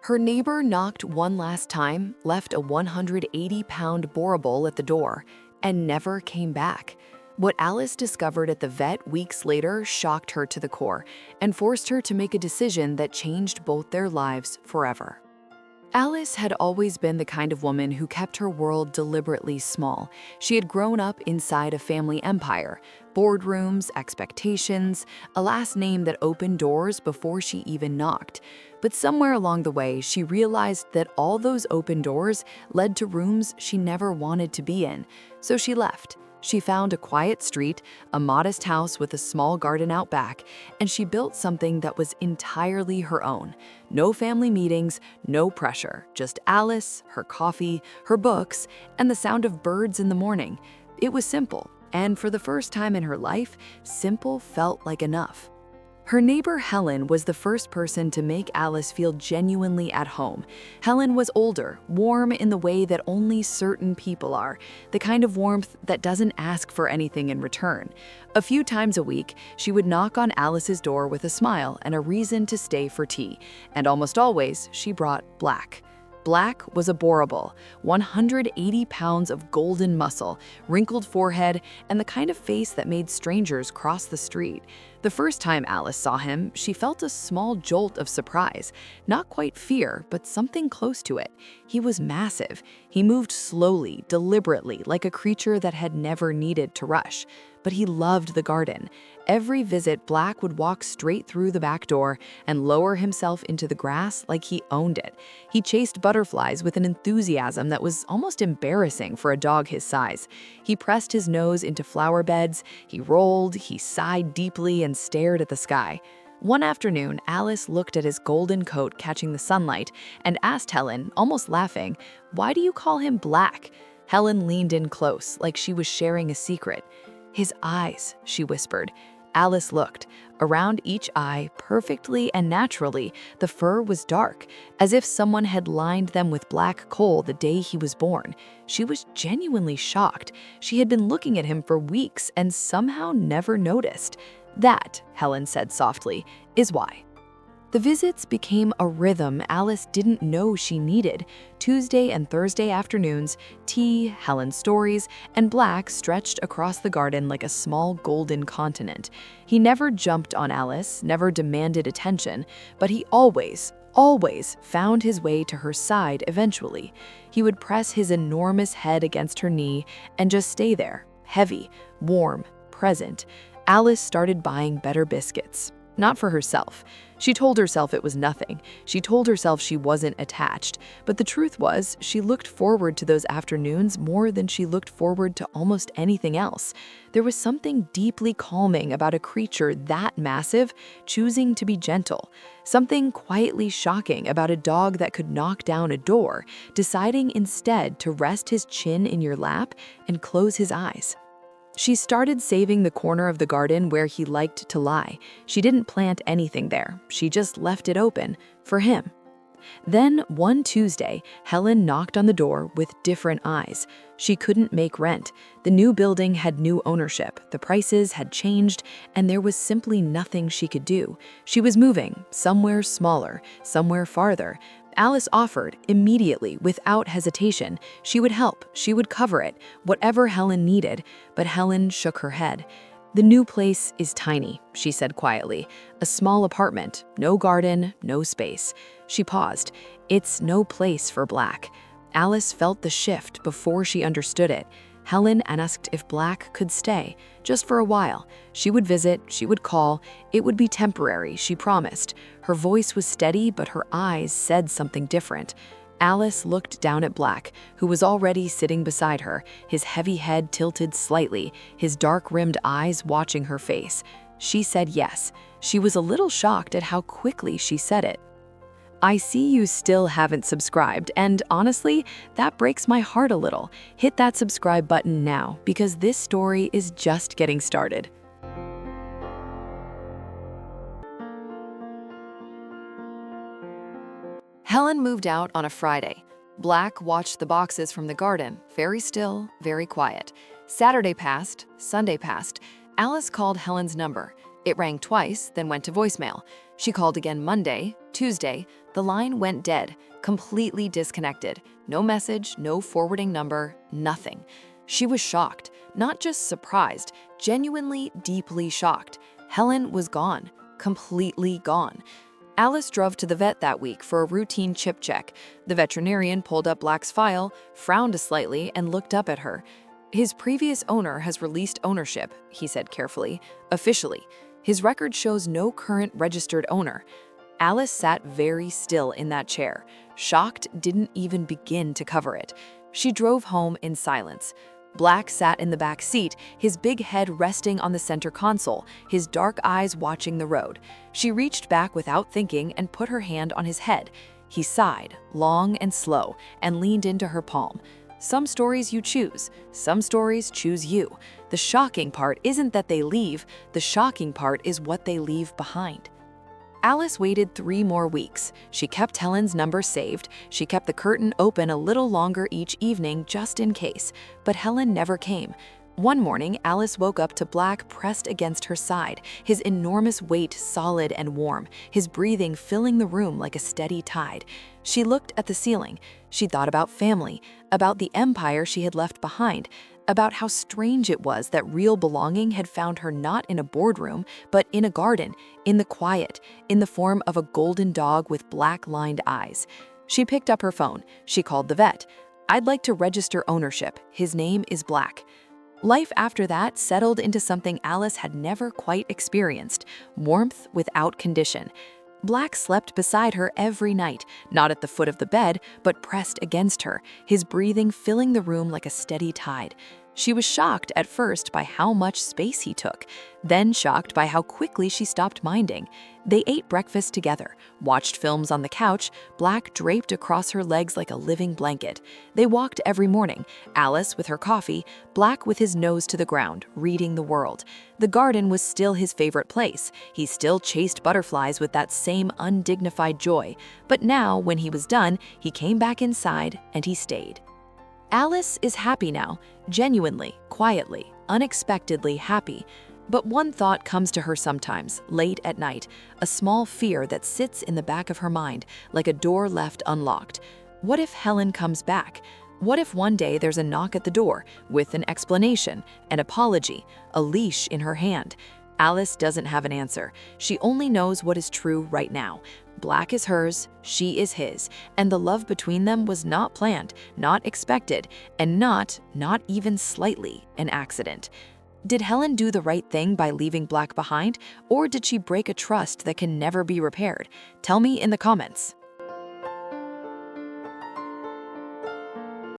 Her neighbor knocked one last time, left a 180-pound Boerboel at the door, and never came back. What Alice discovered at the vet weeks later shocked her to the core and forced her to make a decision that changed both their lives forever. Alice had always been the kind of woman who kept her world deliberately small. She had grown up inside a family empire, boardrooms, expectations, a last name that opened doors before she even knocked. But somewhere along the way, she realized that all those open doors led to rooms she never wanted to be in. So she left. She found a quiet street, a modest house with a small garden out back, and she built something that was entirely her own. No family meetings, no pressure, just Alice, her coffee, her books, and the sound of birds in the morning. It was simple, and for the first time in her life, simple felt like enough. Her neighbor Helen was the first person to make Alice feel genuinely at home. Helen was older, warm in the way that only certain people are, the kind of warmth that doesn't ask for anything in return. A few times a week, she would knock on Alice's door with a smile and a reason to stay for tea, and almost always she brought Black. Black was a Boerboel, 180 pounds of golden muscle, wrinkled forehead, and the kind of face that made strangers cross the street. The first time Alice saw him, she felt a small jolt of surprise. Not quite fear, but something close to it. He was massive. He moved slowly, deliberately, like a creature that had never needed to rush. But he loved the garden. Every visit, Black would walk straight through the back door and lower himself into the grass like he owned it. He chased butterflies with an enthusiasm that was almost embarrassing for a dog his size. He pressed his nose into flower beds, he rolled, he sighed deeply and stared at the sky. One afternoon, Alice looked at his golden coat catching the sunlight and asked Helen, almost laughing, "Why do you call him Black?" Helen leaned in close, like she was sharing a secret. "His eyes," she whispered. Alice looked. Around each eye, perfectly and naturally, the fur was dark, as if someone had lined them with black coal the day he was born. She was genuinely shocked. She had been looking at him for weeks and somehow never noticed. "That," Helen said softly, "is why." The visits became a rhythm Alice didn't know she needed. Tuesday and Thursday afternoons, tea, Helen's stories, and Black stretched across the garden like a small golden continent. He never jumped on Alice, never demanded attention, but he always found his way to her side eventually. He would press his enormous head against her knee and just stay there, heavy, warm, present. Alice started buying better biscuits. Not for herself. She told herself it was nothing. She told herself she wasn't attached. But the truth was, she looked forward to those afternoons more than she looked forward to almost anything else. There was something deeply calming about a creature that massive choosing to be gentle. Something quietly shocking about a dog that could knock down a door, deciding instead to rest his chin in your lap and close his eyes. She started saving the corner of the garden where he liked to lie. She didn't plant anything there. She just left it open for him. Then, one Tuesday, Helen knocked on the door with different eyes. She couldn't make rent. The new building had new ownership, the prices had changed, and there was simply nothing she could do. She was moving, somewhere smaller, somewhere farther. Alice offered, immediately, without hesitation. She would help, she would cover it, whatever Helen needed, but Helen shook her head. "The new place is tiny," she said quietly. "A small apartment, no garden, no space." She paused. "It's no place for Black." Alice felt the shift before she understood it. Helen asked if Black could stay, just for a while. She would visit, she would call. It would be temporary, she promised. Her voice was steady, but her eyes said something different. Alice looked down at Black, who was already sitting beside her, his heavy head tilted slightly, his dark-rimmed eyes watching her face. She said yes. She was a little shocked at how quickly she said it. "I see you still haven't subscribed, and honestly, that breaks my heart a little. Hit that subscribe button now, because this story is just getting started." Helen moved out on a Friday. Black watched the boxes from the garden, very still, very quiet. Saturday passed, Sunday passed. Alice called Helen's number. It rang twice, then went to voicemail. She called again Monday, Tuesday, The line went dead, completely disconnected. No message, no forwarding number, nothing. She was shocked, not just surprised, genuinely deeply shocked. Helen was gone, completely gone. Alice drove to the vet that week for a routine chip check. The veterinarian pulled up Black's file, frowned slightly, and looked up at her. His previous owner has released ownership, he said carefully, officially. His record shows no current registered owner. Alice sat very still in that chair. Shocked didn't even begin to cover it. She drove home in silence. Black sat in the back seat, his big head resting on the center console, his dark eyes watching the road. She reached back without thinking and put her hand on his head. He sighed, long and slow, and leaned into her palm. Some stories you choose, some stories choose you. The shocking part isn't that they leave, the shocking part is what they leave behind. Alice waited 3 more weeks. She kept Helen's number saved. She kept the curtain open a little longer each evening just in case. But Helen never came. One morning, Alice woke up to Black pressed against her side, his enormous weight solid and warm, his breathing filling the room like a steady tide. She looked at the ceiling. She thought about family, about the empire she had left behind, about how strange it was that real belonging had found her not in a boardroom, but in a garden, in the quiet, in the form of a golden dog with black-lined eyes. She picked up her phone. She called the vet. "I'd like to register ownership. His name is Black." Life after that settled into something Alice had never quite experienced, warmth without condition. Black slept beside her every night, not at the foot of the bed, but pressed against her, his breathing filling the room like a steady tide. She was shocked at first by how much space he took, then shocked by how quickly she stopped minding. They ate breakfast together, watched films on the couch, Black draped across her legs like a living blanket. They walked every morning, Alice with her coffee, Black with his nose to the ground, reading the world. The garden was still his favorite place. He still chased butterflies with that same undignified joy. But now, when he was done, he came back inside and he stayed. Alice is happy now, genuinely, quietly, unexpectedly happy. But one thought comes to her sometimes, late at night, a small fear that sits in the back of her mind, like a door left unlocked. What if Helen comes back? What if one day there's a knock at the door, with an explanation, an apology, a leash in her hand? Alice doesn't have an answer. She only knows what is true right now. Black is hers, she is his, and the love between them was not planned, not expected, and not even slightly, an accident. Did Helen do the right thing by leaving Black behind, or did she break a trust that can never be repaired? Tell me in the comments.